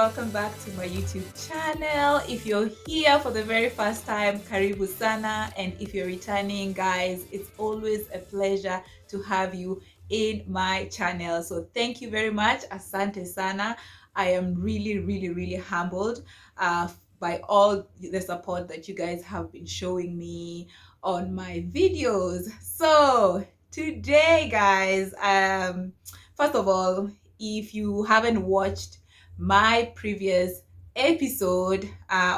welcome back to my YouTube channel. If you're here for the very first time, karibu sana, and if you're returning, guys, it's always a pleasure to have you in my channel. So thank you very much, asante sana. I am really humbled by all the support that you guys have been showing me on my videos. So today, guys, first of all, if you haven't watched my previous episode,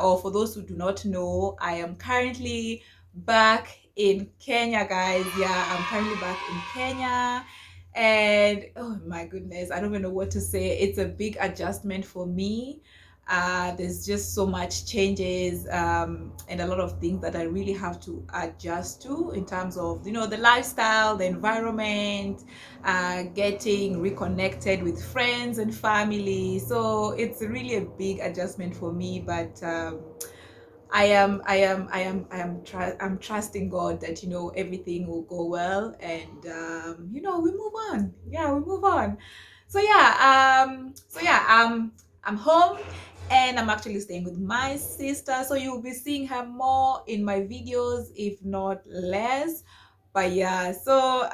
or for those who do not know, I am currently back in Kenya, guys. Yeah, I'm currently back in Kenya, and oh my goodness, I don't even know what to say. It's a big adjustment for me. There's just so much changes, and a lot of things that I really have to adjust to in terms of, you know, the lifestyle, the environment, getting reconnected with friends and family. So it's really a big adjustment for me, but I'm trusting God that, you know, everything will go well, and you know, we move on. Yeah, we move on. I'm home, and I'm actually staying with my sister, so you'll be seeing her more in my videos, if not less. But yeah, so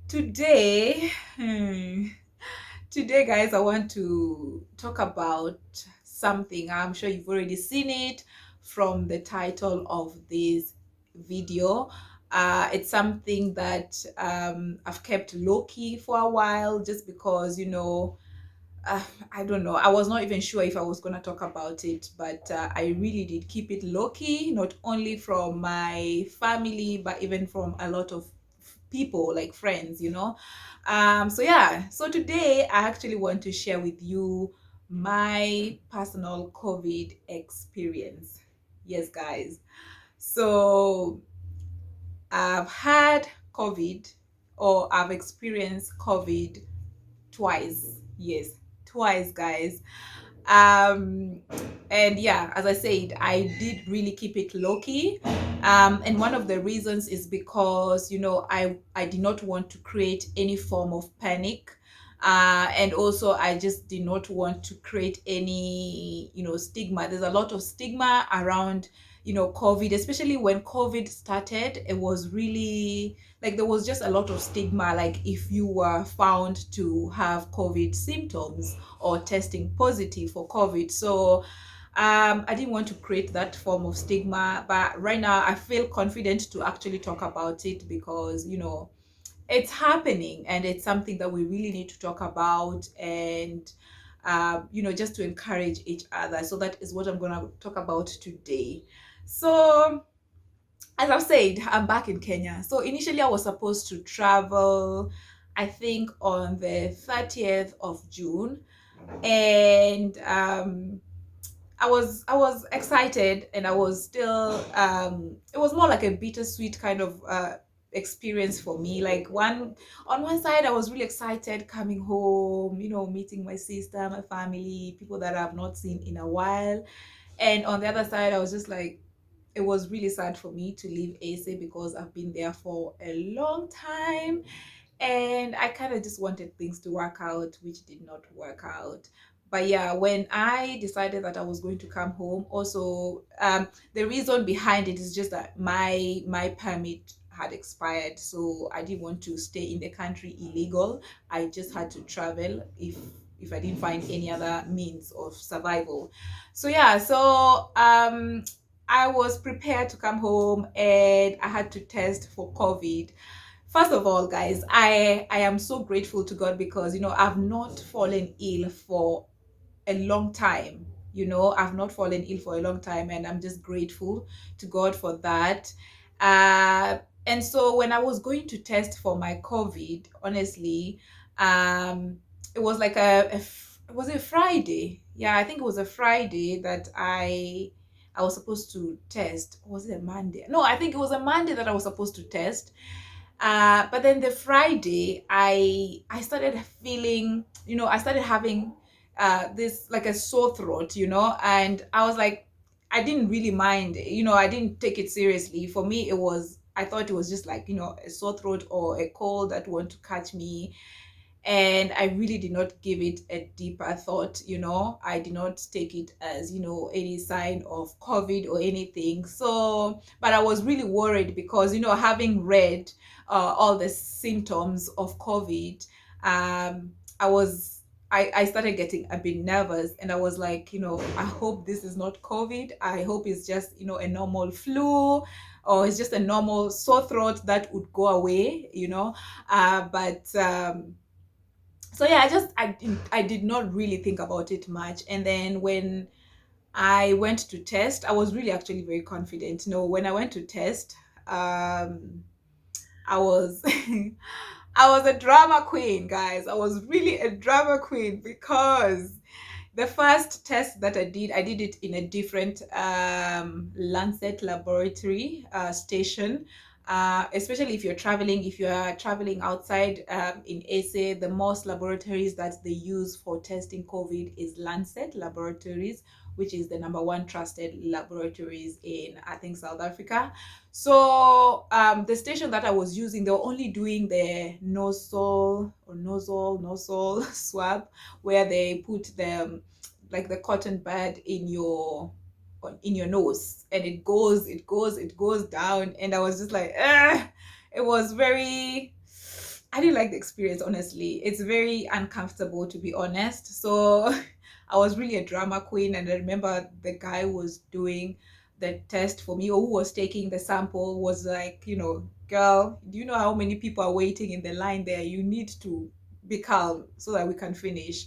today today, guys, I want to talk about something. I'm sure you've already seen it from the title of this video. It's something that I've kept low-key for a while, just because, you know, I don't know, I was not even sure if I was going to talk about it, but I really did keep it low-key, not only from my family, but even from a lot of people, like friends, you know. So today I actually want to share with you my personal COVID experience. Yes, guys. So I've had COVID, or I've experienced COVID twice. Yes, twice, guys. um and yeah, as I said, I did really keep it low key, and one of the reasons is because, you know, I did not want to create any form of panic, and also I just did not want to create any, you know, stigma. There's a lot of stigma around, you know, COVID, especially when COVID started. It was really like, there was just a lot of stigma, like if you were found to have COVID symptoms or testing positive for COVID. So I didn't want to create that form of stigma, but right now I feel confident to actually talk about it, because, you know, it's happening, and it's something that we really need to talk about, and you know, just to encourage each other. So that is what I'm going to talk about today. So as I've said, I'm back in Kenya. So initially I was supposed to travel, I think on the 30th of June. And I was excited, and I was still it was more like a bittersweet kind of experience for me. Like, on one side I was really excited coming home, you know, meeting my sister, my family, people that I've not seen in a while. And on the other side, I was just like, it was really sad for me to leave ASA, because I've been there for a long time, and I kind of just wanted things to work out, which did not work out. But yeah, when I decided that I was going to come home, also the reason behind it is just that my permit had expired, so I didn't want to stay in the country illegal. I just had to travel if I didn't find any other means of survival. So yeah, so I was prepared to come home, and I had to test for COVID. First of all, guys, I am so grateful to God, because, you know, I've not fallen ill for a long time. You know, I've not fallen ill for a long time, and I'm just grateful to God for that. And so when I was going to test for my COVID, honestly, um, it was like was it Friday? Yeah, I think it was a Friday that I was supposed to test. Or was it a Monday? No, I think it was a Monday that I was supposed to test. But then the Friday, I started feeling, you know, I started having this like a sore throat, you know, and I was like, I didn't really mind, you know, I didn't take it seriously. For me, I thought it was just like, you know, a sore throat or a cold that want to catch me. and I really did not give it a deeper thought. I did not take it as any sign of COVID or anything. So, but I was really worried because having read all the symptoms of COVID, I was I started getting a bit nervous, and I was like, I hope this is not COVID. I hope it's just a normal flu, or it's just a normal sore throat that would go away. But so yeah, I did not really think about it much. And then when I went to test, I was really actually very confident. When I went to test, I was I was a drama queen, guys. I was really a drama queen because the first test that I did it in a different Lancet laboratory station. Especially if you are traveling outside in SA, the most laboratories that they use for testing COVID is Lancet laboratories, which is the number one trusted laboratories in, I think, South Africa. So the station that I was using, they were only doing the nozzle swab, where they put the like the cotton bud in your nose, and it goes down. And I was just like, it was very, I didn't like the experience, honestly. It's very uncomfortable, to be honest. So I was really a drama queen, and I remember the guy who was doing the test for me, or who was taking the sample, was like, girl, do you know how many people are waiting in the line there? You need to be calm so that we can finish.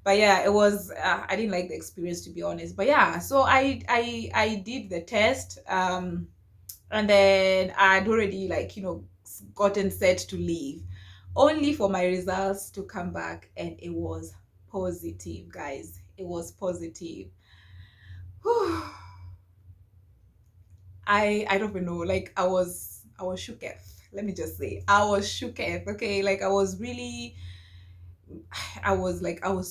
But yeah, it was I didn't like the experience, to be honest. But yeah, so I did the test, and then I'd already, like, gotten set to leave, only for my results to come back, and it was positive, guys. It was positive. I don't even know, like, I was shooketh. Let me just say, I was shooketh. Okay, like, I was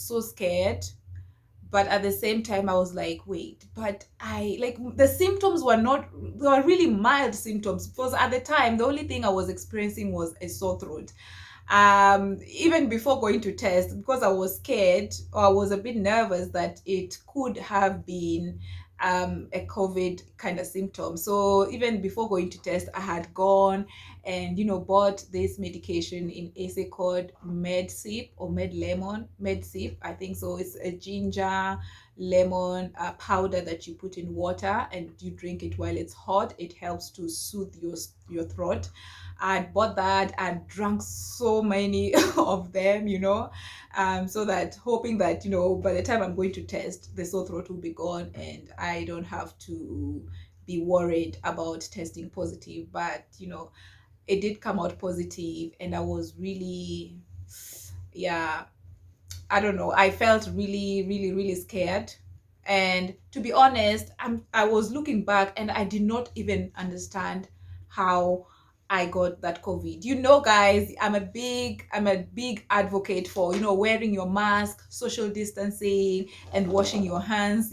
so scared, but at the same time I was like, wait, but I, like, the symptoms were not, they were really mild symptoms, because at the time the only thing I was experiencing was a sore throat. Even before going to test, because I was scared, or I was a bit nervous that it could have been a COVID kind of symptom. So even before going to test, I had gone and bought this medication in SA called MedSip or MedSip, I think so. It's a ginger lemon powder that you put in water and you drink it while it's hot. It helps to soothe your throat. I bought that and drank so many of them, so that, hoping that, by the time I'm going to test, the sore throat will be gone and I don't have to be worried about testing positive. But, it did come out positive, and I was really, yeah, I don't know. I felt really, really, really scared. And to be honest, I was looking back and I did not even understand how I got that COVID. Guys, I'm a big advocate for, wearing your mask, social distancing, and washing your hands,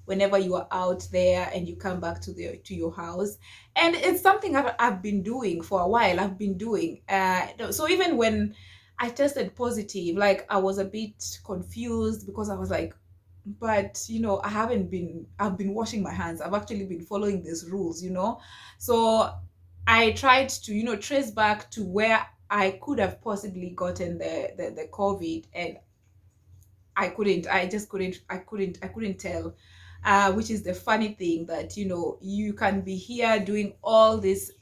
whenever you are out there and you come back to your house. And it's something I've been doing for a while. I've been doing. So even when I tested positive, like, I was a bit confused, because I was like, but I've been washing my hands. I've actually been following these rules. So I tried to, trace back to where I could have possibly gotten the COVID, and I just couldn't tell. Which is the funny thing, that you can be here doing all these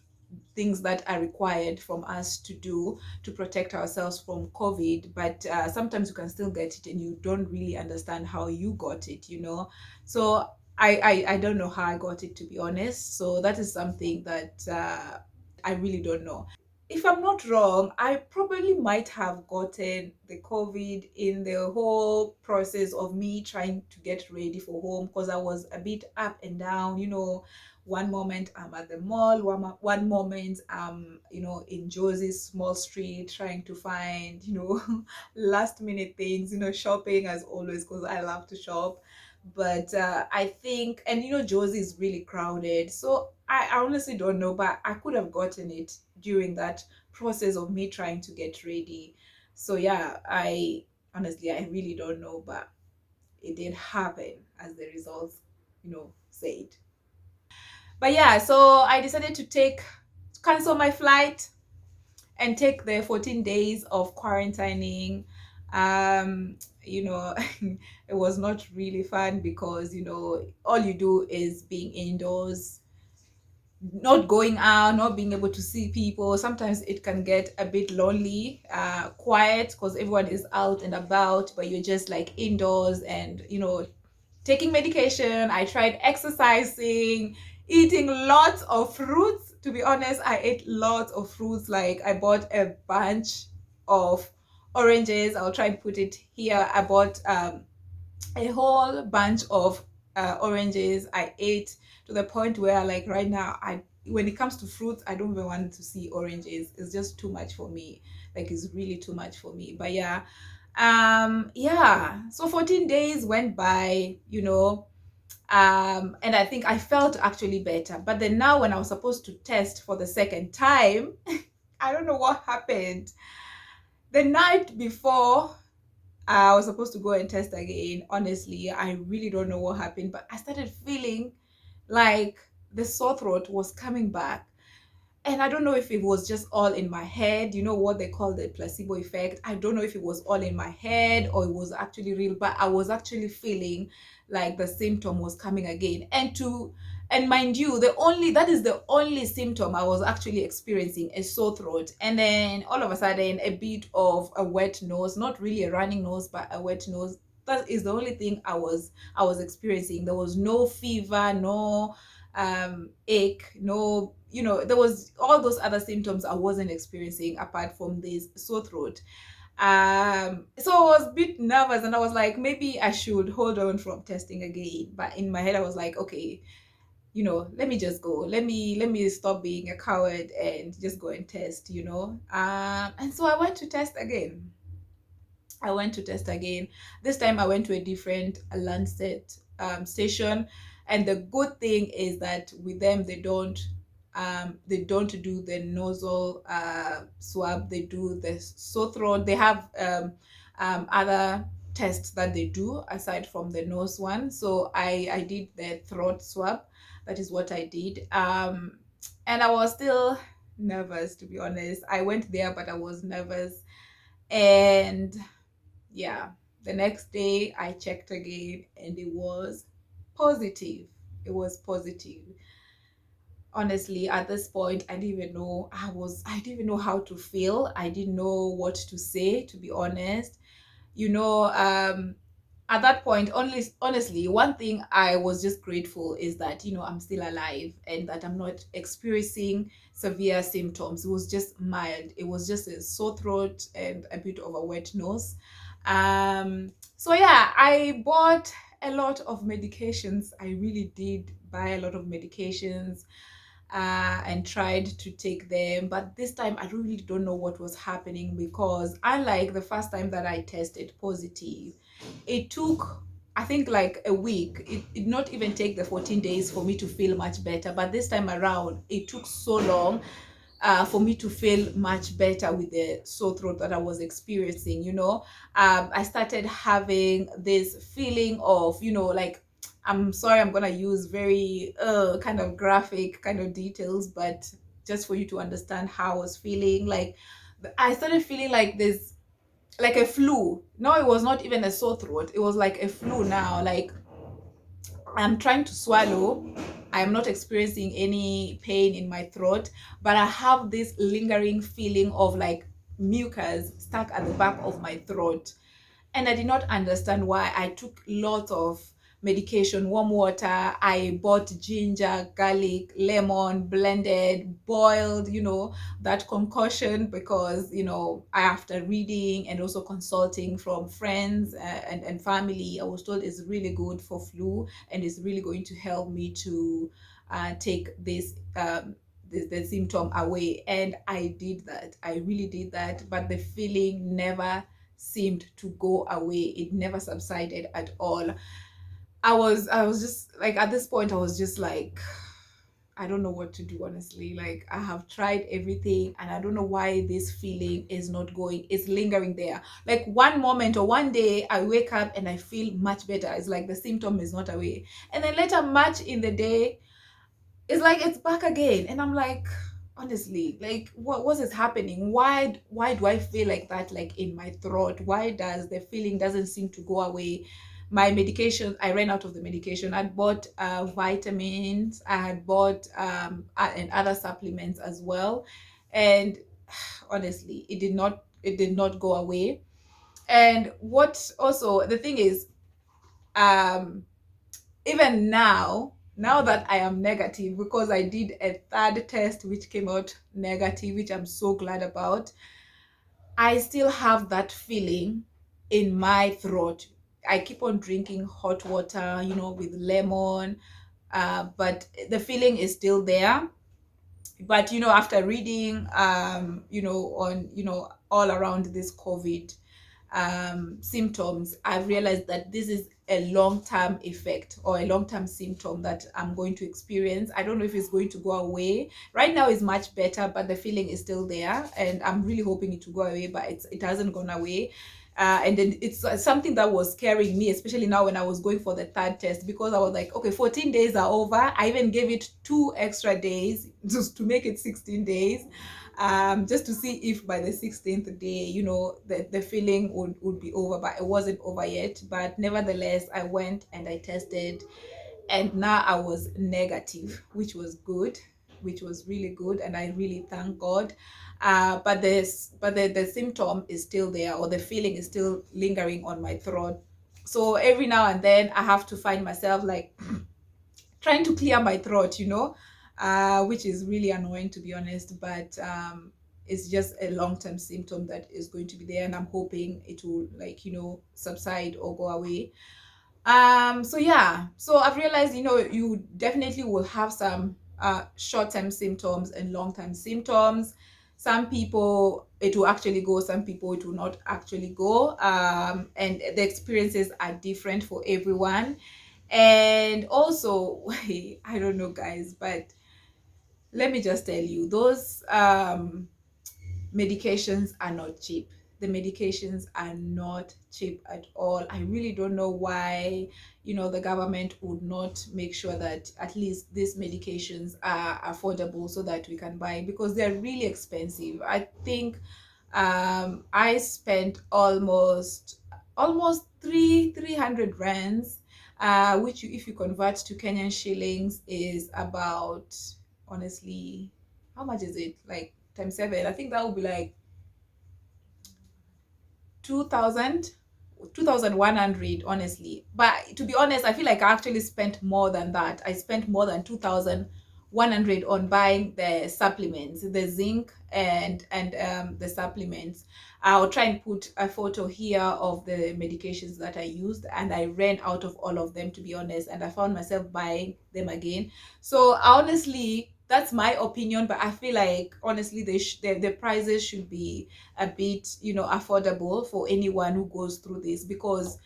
things that are required from us to do to protect ourselves from COVID, but sometimes you can still get it and you don't really understand how you got it. So I don't know how I got it, to be honest. So that is something that I really don't know. If I'm not wrong, I probably might have gotten the COVID in the whole process of me trying to get ready for home, because I was a bit up and down. One moment I'm at the mall, one moment I'm, in Josie's small street, trying to find, last minute things, shopping as always, because I love to shop. But I think, and Josie is really crowded, so I honestly don't know, but I could have gotten it during that process of me trying to get ready. So yeah, I honestly, I really don't know, but it did happen as the results, said. But yeah, so I decided to cancel my flight and take the 14 days of quarantining. You know, it was not really fun because, all you do is being indoors, not going out, not being able to see people. Sometimes it can get a bit lonely, quiet because everyone is out and about, but you're just like indoors and, taking medication. I tried exercising, eating lots of fruits. To be honest, I ate lots of fruits. Like I bought a bunch of oranges. I'll try and put it here. I bought a whole bunch of oranges. I ate to the point where, like, right now, when it comes to fruits, I don't even want to see oranges. It's just too much for me. Like, it's really too much for me. But yeah, yeah. So 14 days went by, and I think I felt actually better. But then now, when I was supposed to test for the second time, I don't know what happened. The night before I was supposed to go and test again. Honestly, I really don't know what happened, but I started feeling like the sore throat was coming back. And I don't know if it was just all in my head, what they call the placebo effect. I don't know if it was all in my head or it was actually real, but I was actually feeling like the symptom was coming again. And mind you, that is the only symptom I was actually experiencing, a sore throat. And then all of a sudden a bit of a wet nose, not really a running nose, but a wet nose. That is the only thing I was experiencing. There was no fever, no ache, no, there was all those other symptoms I wasn't experiencing apart from this sore throat. So I was a bit nervous and I was like, maybe I should hold on from testing again. But in my head I was like, okay, let me just go. Let me stop being a coward and just go and test. And so I went to test again. This time I went to a different Lancet station, and the good thing is that with them they don't do the nasal swab. They do the sore throat. They have other tests that they do aside from the nose one. So I did the throat swab. That is what I did. And I was still nervous, to be honest. I went there, but I was nervous. And yeah, the next day I checked again and it was positive. It was positive. Honestly, at this point, I didn't even know how to feel. I didn't know what to say, to be honest. You know, at that point, honestly, one thing I was just grateful is that, I'm still alive and that I'm not experiencing severe symptoms. It was just mild. It was just a sore throat and a bit of a wet nose. So yeah, I bought a lot of medications. I really did buy a lot of medications and tried to take them. But this time, I really don't know what was happening because, unlike the first time that I tested positive, it took, I think, like a week. It did not even take the 14 days for me to feel much better. But this time around, it took so long for me to feel much better with the sore throat that I was experiencing. I started having this feeling of, like, I'm sorry, I'm gonna use very kind of graphic kind of details, but just for you to understand how I was feeling. Like, I started feeling like this, like a flu. No, it was not even a sore throat. It was like a flu now. Like, I'm trying to swallow. I am not experiencing any pain in my throat, but I have this lingering feeling of like mucus stuck at the back of my throat. And I did not understand why. I took lots of medication, warm water. I bought ginger, garlic, lemon, blended, boiled, that concoction because, after reading and also consulting from friends and family, I was told it's really good for flu and it's really going to help me to take this the symptom away. And I did that. I really did that, but the feeling never seemed to go away. It never subsided at all. I was just like, at this point I was just like, I don't know what to do, honestly. Like, I have tried everything and I don't know why this feeling is not going, it's lingering there. Like, one moment or one day I wake up and I feel much better. It's like the symptom is not away. And then later, much in the day, it's like it's back again. And I'm like, honestly, like, what is happening? Why do I feel like that, like in my throat? Why does the feeling doesn't seem to go away? My medication, I ran out of the medication. I'd bought vitamins, I had bought and other supplements as well. And honestly, it did not go away. And what also the thing is, um even now that I am negative, because I did a third test which came out negative, which I'm so glad about, I still have that feeling in my throat. I keep on drinking hot water, with lemon, but the feeling is still there. But after reading, on all around this COVID symptoms, I've realized that this is a long-term effect or a long-term symptom that I'm going to experience. I don't know if it's going to go away. Right now it's much better, but the feeling is still there, and I'm really hoping it to go away, but it hasn't gone away. And then it's something that was scaring me, especially now when I was going for the third test, because I was like, okay, 14 days are over. I even gave it 2 extra days just to make it 16 days, just to see if by the 16th day, the feeling would be over, but it wasn't over yet. But nevertheless, I went and I tested, and now I was negative, which was good, which was really good, and I really thank God. But the symptom is still there, or the feeling is still lingering on my throat. So every now and then I have to find myself like trying to clear my throat, which is really annoying, to be honest. But it's just a long-term symptom that is going to be there, and I'm hoping it will, like, subside or go away. So yeah, so I've realized, you definitely will have some short-term symptoms and long-term symptoms. Some people it will actually go, some people it will not actually go, and the experiences are different for everyone. And also, I don't know, guys, but let me just tell you, those medications are not cheap. The medications are not cheap at all. I really don't know why, the government would not make sure that at least these medications are affordable so that we can buy, because they're really expensive. I think I spent almost 300 rands, which if you convert to Kenyan shillings is about, honestly, how much is it? Like times 7. I think that would be like 2000, 2100, honestly. But to be honest, I feel like I actually spent more than that. I spent more than 2100 on buying the supplements, the zinc and the supplements. I'll try and put a photo here of the medications that I used, and I ran out of all of them, to be honest, and I found myself buying them again. So honestly, that's my opinion, but I feel like honestly the prices should be a bit, affordable for anyone who goes through this, because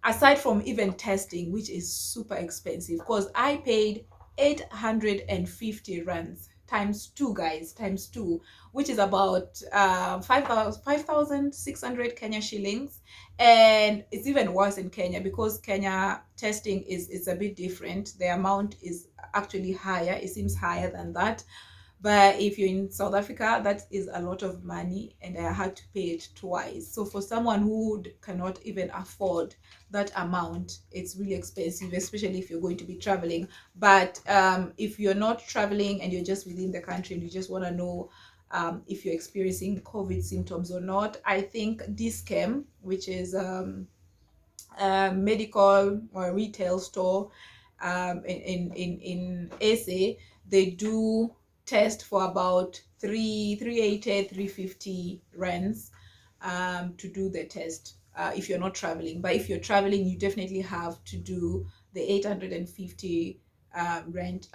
aside from even testing, which is super expensive, because I paid 850 rands times 2, guys, times 2, which is about 5,600 Kenya shillings. And it's even worse in Kenya, because Kenya testing is a bit different. The amount is actually higher, it seems higher than that. But if you're in South Africa, that is a lot of money, and I had to pay it twice. So for someone who cannot even afford that amount, it's really expensive, especially if you're going to be traveling. But if you're not traveling and you're just within the country and you just want to know if you're experiencing COVID symptoms or not, I think Discam, which is a medical or retail store in SA, they do test for about 380, 350 rands to do the test if you're not traveling. But if you're traveling, you definitely have to do the 850 rand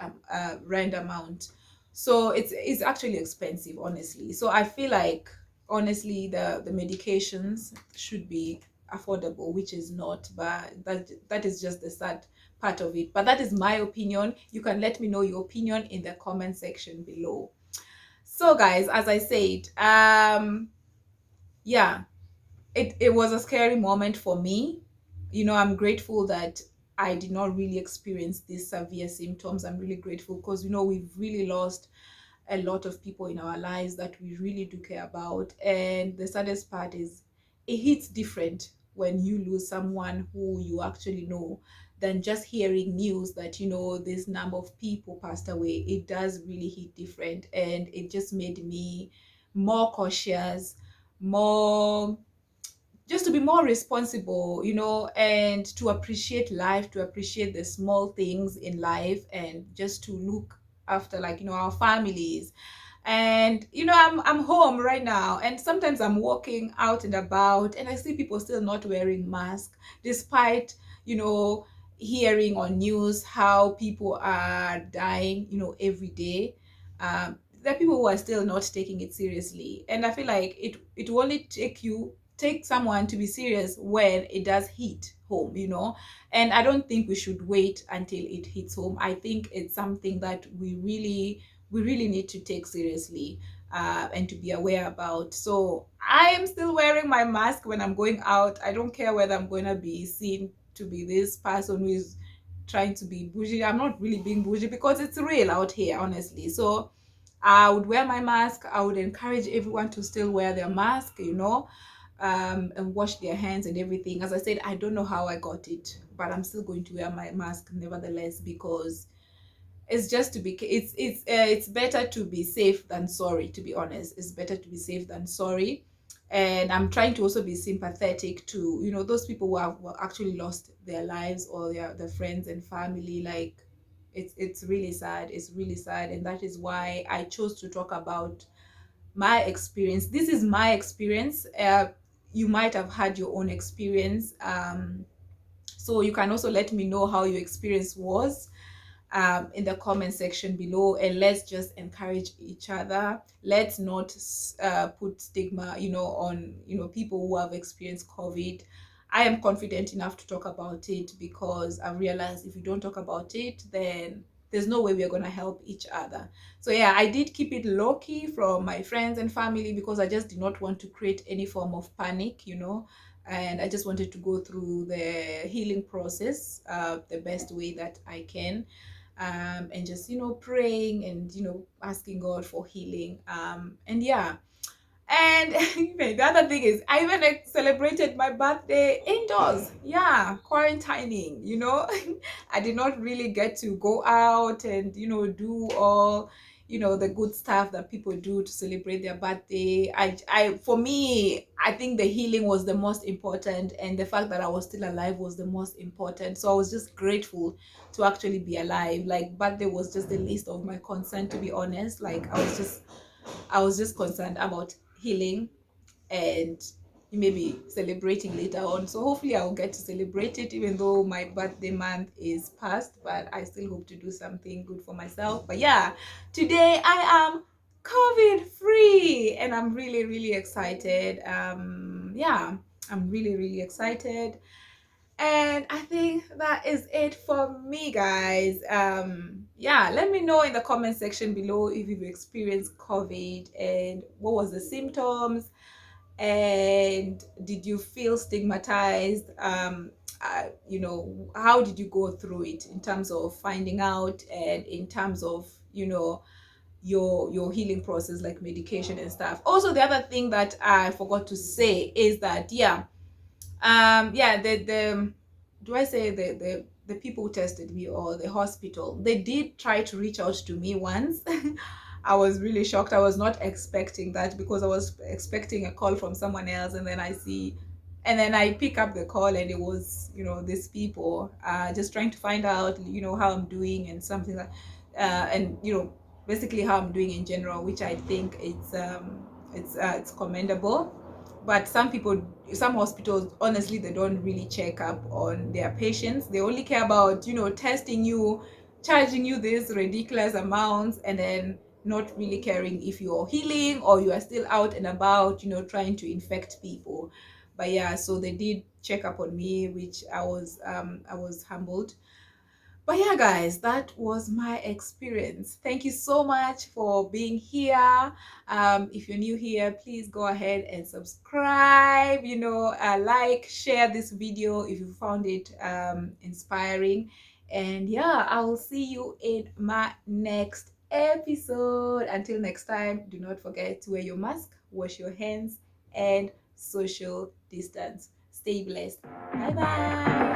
amount. So it's actually expensive, honestly. So I feel like, honestly, the medications should be affordable, which is not. But that is just the sad part of it. But that is my opinion. You can let me know your opinion in the comment section below. So guys, as I said, yeah, it was a scary moment for me. I'm grateful that I did not really experience these severe symptoms. I'm really grateful because we've really lost a lot of people in our lives that we really do care about. And the saddest part is it hits different when you lose someone who you actually know than just hearing news that this number of people passed away. It does really hit different, and it just made me more cautious, more just to be more responsible, and to appreciate life, to appreciate the small things in life, and just to look after, like, our families. And I'm home right now, and sometimes I'm walking out and about, and I see people still not wearing masks, despite hearing on news how people are dying every day. There are people who are still not taking it seriously, and I feel like it will only take someone to be serious when it does hit home, and I don't think we should wait until it hits home. I think it's something that we really need to take seriously, and to be aware about. So I am still wearing my mask when I'm going out. I don't care whether I'm going to be seen to be this person who is trying to be bougie. I'm not really being bougie because it's real out here, honestly. So I would wear my mask. I would encourage everyone to still wear their mask, and wash their hands and everything. As I said, I don't know how I got it, but I'm still going to wear my mask nevertheless, because it's just to be it's better to be safe than sorry. To be honest, it's better to be safe than sorry. And I'm trying to also be sympathetic to those people who have actually lost their lives, or their friends and family. Like, it's really sad. It's really sad, and that is why I chose to talk about my experience. This is my experience. You might have had your own experience, so you can also let me know how your experience was, in the comment section below, and let's just encourage each other. Let's not put stigma on people who have experienced COVID. I am confident enough to talk about it, because I've realized if you don't talk about it, then there's no way we're going to help each other. So yeah, I did keep it low-key from my friends and family, because I just did not want to create any form of panic, and I just wanted to go through the healing process the best way that I can, and just praying and asking God for healing, and yeah. And even the other thing is, I even celebrated my birthday indoors. Yeah, quarantining. I did not really get to go out and do all the good stuff that people do to celebrate their birthday. For me, I think the healing was the most important, and the fact that I was still alive was the most important. So I was just grateful to actually be alive. Like, birthday was just the least of my concern, to be honest. Like, I was just concerned about healing, and maybe celebrating later on. So hopefully I'll get to celebrate it, even though my birthday month is past, but I still hope to do something good for myself. But yeah, today I am COVID free, and I'm really, really excited. Yeah, I'm really, really excited. And I think that is it for me, guys. Yeah, let me know in the comment section below if you've experienced COVID, and what was the symptoms, and did you feel stigmatized. How did you go through it in terms of finding out, and in terms of your healing process, like medication and stuff. Also, the other thing that I forgot to say is that, yeah, yeah, the do I say the people who tested me, or the hospital, they did try to reach out to me once. I was really shocked. I was not expecting that, because I was expecting a call from someone else, and then I pick up the call, and it was these people just trying to find out how I'm doing, and something like and basically how I'm doing in general, which I think it's commendable. But some hospitals, honestly, they don't really check up on their patients. They only care about testing you, charging you these ridiculous amounts, and then not really caring if you're healing, or you are still out and about trying to infect people. But yeah, so they did check up on me, which I was humbled. But yeah, guys, that was my experience. Thank you so much for being here. If you're new here, please go ahead and subscribe, like, share this video if you found it inspiring. And yeah, I will see you in my next episode. Until next time, do not forget to wear your mask, wash your hands, and social distance. Stay blessed. Bye bye.